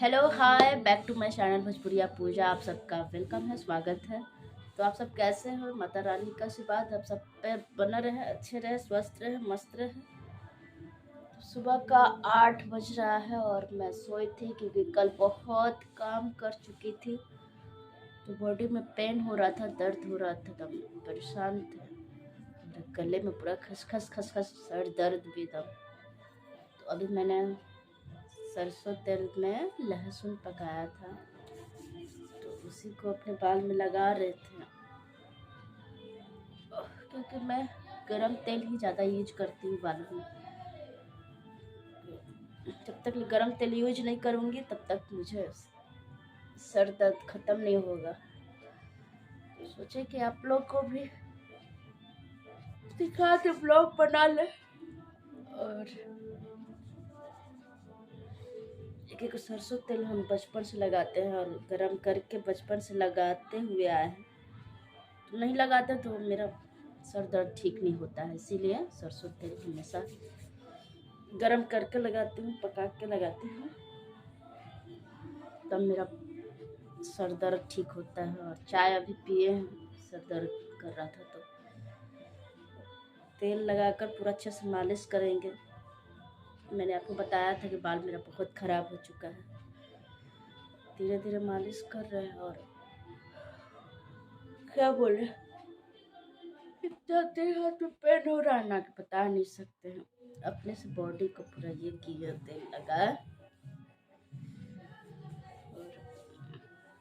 Hello hi back to my channel Bhojpuriya Pooja. आप सबका welcome है, स्वागत है। तो आप सब कैसे हो? माता रानी का आशीर्वाद आप सब पे बना रहे, अच्छे रहे, स्वस्थ रहे, मस्त रहे। तो सुबह का 8 बज रहा है और मैं सोई थी क्योंकि कल बहुत काम कर चुकी थी। तो बॉडी में पेन हो रहा था, दर्द हो रहा था, तब परेशान थे। मेरे गले में पूरा खसखस खसखस, सर दर्द भी था। तो अभी मैंने सरसों तेल में लहसुन पकाया था, तो उसी को अपने बाल में लगा रहे थे। क्योंकि मैं गरम तेल ही ज़्यादा यूज करती हूँ बालों में। जब तक गरम तेल यूज नहीं करूँगी तब तक मुझे सर दर्द ख़त्म नहीं होगा। तो सोचे कि आप लोग को भी दिखा के ब्लॉग बना ले। और एक सरसों तेल हम बचपन से लगाते हैं और गरम करके बचपन से लगाते हुए आए हैं। तो नहीं लगाते तो मेरा सर दर्द ठीक नहीं होता है, इसीलिए सरसों तेल हमेशा गरम करके लगाती हूँ, पका के लगाती हूँ, तब मेरा सर दर्द ठीक होता है। और चाय अभी पिए हैं, सर दर्द कर रहा था तो तेल लगाकर पूरा अच्छे से मालिश करेंगे। मैंने आपको बताया था कि बाल मेरा बहुत ख़राब हो चुका है। धीरे धीरे मालिश कर रहे हैं और क्या बोले, इतना देर हाथ में पेन हो रहा है ना कि बता नहीं सकते हैं। अपने से बॉडी को पूरा ये किया, तेल लगा और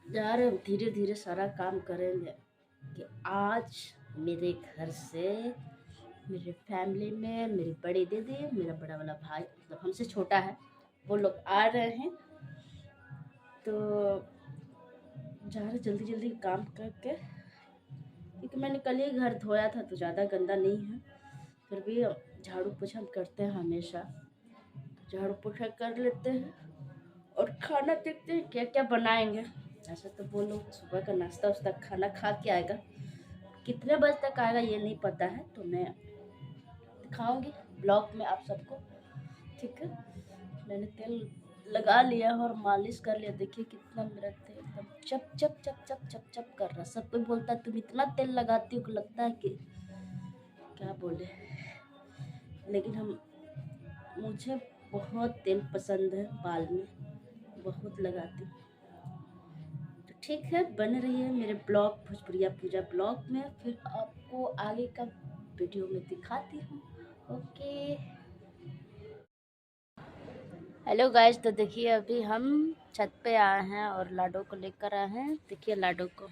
जा रहे, धीरे धीरे सारा काम करेंगे। कि आज मेरे घर से, मेरे फैमिली में मेरी बड़ी दीदी, मेरा बड़ा वाला भाई, मतलब हमसे छोटा है, वो लोग आ रहे हैं। तो जा रहे जल्दी जल्दी काम करके, क्योंकि मैंने कल ही घर धोया था तो ज़्यादा गंदा नहीं है। फिर भी झाड़ू पोछा हम करते हैं हमेशा, तो झाड़ू पोछा कर लेते हैं और खाना देखते हैं क्या क्या बनाएंगे। ऐसे तो वो लोग सुबह का नाश्ता वास्ता खाना खा के आएगा, कितने बजे तक आएगा ये नहीं पता है, तो मैं दिखाऊंगी ब्लॉग में आप सबको, ठीक है। मैंने तेल लगा लिया और मालिश कर लिया। देखिए कितना मेरा तेल एकदम चप चप चप चप चप चप कर रहा। सब कोई बोलता है तुम इतना तेल लगाती हो कि लगता है कि क्या बोले, लेकिन मुझे बहुत तेल पसंद है, बाल में बहुत लगाती हूँ। तो ठीक है, बने रहिए मेरे ब्लॉग भोजपुरिया पूजा ब्लॉग में, फिर आपको आगे का वीडियो में दिखाती हूँ। Okay, hello guys. तो देखिए अभी हम छत पे आए हैं और लाडो को लेकर आए हैं। देखिए लाडो को,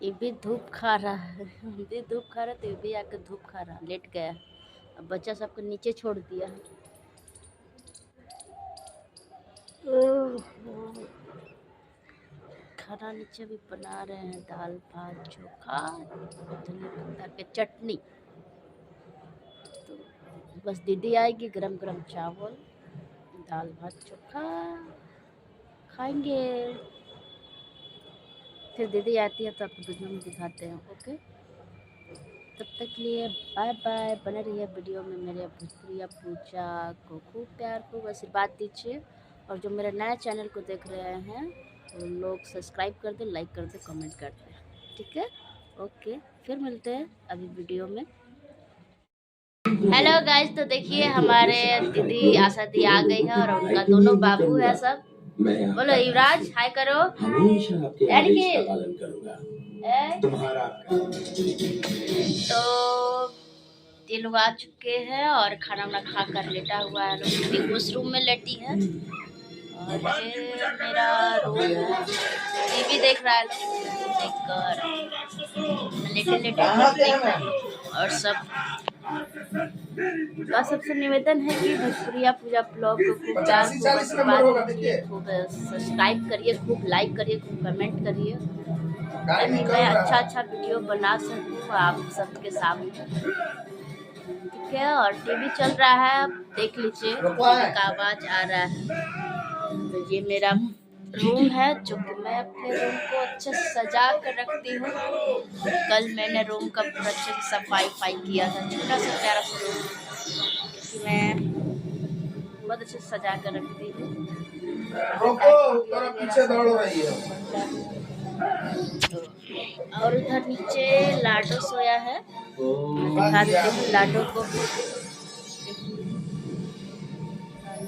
ये भी धूप खा रहा है, हम भी धूप खा रहे, तो ये भी आकर धूप खा रहा, लेट गया। अब बच्चा सबको नीचे छोड़ दिया है। खाना नीचे भी बना रहे हैं, दाल भात चोखा, धनिया पत्ता के चटनी। तो बस दीदी आएगी, गरम गरम चावल, दाल भात चोखा खाएंगे। फिर दीदी आती है तो आपको वीडियो में दिखाते हैं। ओके, तब तक के लिए बाय बाय। बने रहिए वीडियो में। मेरे भोजपुरिया पूजा को खूब प्यार, खूब आशीर्वाद दीजिए। और जो मेरे नए चैनल को देख रहे हैं वो लोग सब्सक्राइब कर दे, लाइक कर दे, कमेंट कर दे, ठीक है। ओके, फिर मिलते हैं अभी वीडियो में। हेलो गाइस, तो देखिए हमारे दीदी आशा दी आ गई है और उनका दोनों बाबू है सब। बोलो युवराज, हाय करो। हमेशा आपके आदेश का पालन करूंगा, तुम्हारा। तो ये लोग आ चुके हैं और खाना वाना खा कर लेटा हुआ है। लोग उस रूम में लेटी है और ये मेरा रूम है, टीवी देख रहा है लोग, देखकर लेटे लेटे देख रहा है। और सब का सबसे निवेदन है कि भोजपुरिया पूजा ब्लॉग को खूब प्यार, खूब आशीर्वाद दीजिए, खूब सब्सक्राइब करिए, खूब लाइक करिए, खूब कमेंट करिए, ताकि मैं अच्छा अच्छा वीडियो बना सकूँ आप सबके सामने, ठीक है। और टीवी चल रहा है, देख लीजिए, टीवी का आवाज आ रहा है। तो ये मेरा रूम है जो कि मैं अपने रूम को अच्छे से सजा कर रखती हूँ। कल मैंने रूम का पूरा अच्छे से सफाई किया था, छोटा सा प्यारा सा रूम, क्योंकि मैं बहुत अच्छे से सजा कर रख दी है। पीछे दौड़ रही है। और उधर नीचे लाडो सोया है, दिखाते हैं लाडो को।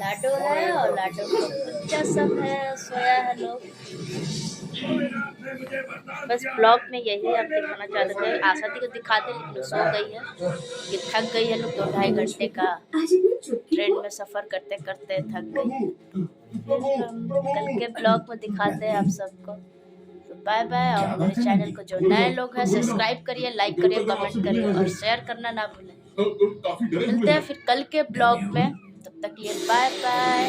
लाडो है और लाडो को बच्चा सब है, सोया है लोग। बस ब्लॉग में यही आप दिखाना चाहते थे। आशा दी को दिखाते लेकिन सो गई है कि थक गई है लोग। 2-2.5 घंटे का ट्रेन में सफ़र करते करते थक गई है। कल के ब्लॉग में दिखाते हैं आप सबको। तो बाय बाय। और मेरे चैनल को जो नए लोग हैं सब्सक्राइब करिए, लाइक करिए, कमेंट करिए और शेयर करना ना भूलें। मिलते हैं फिर कल के ब्लॉग में, तब तक के लिए बाय बाय।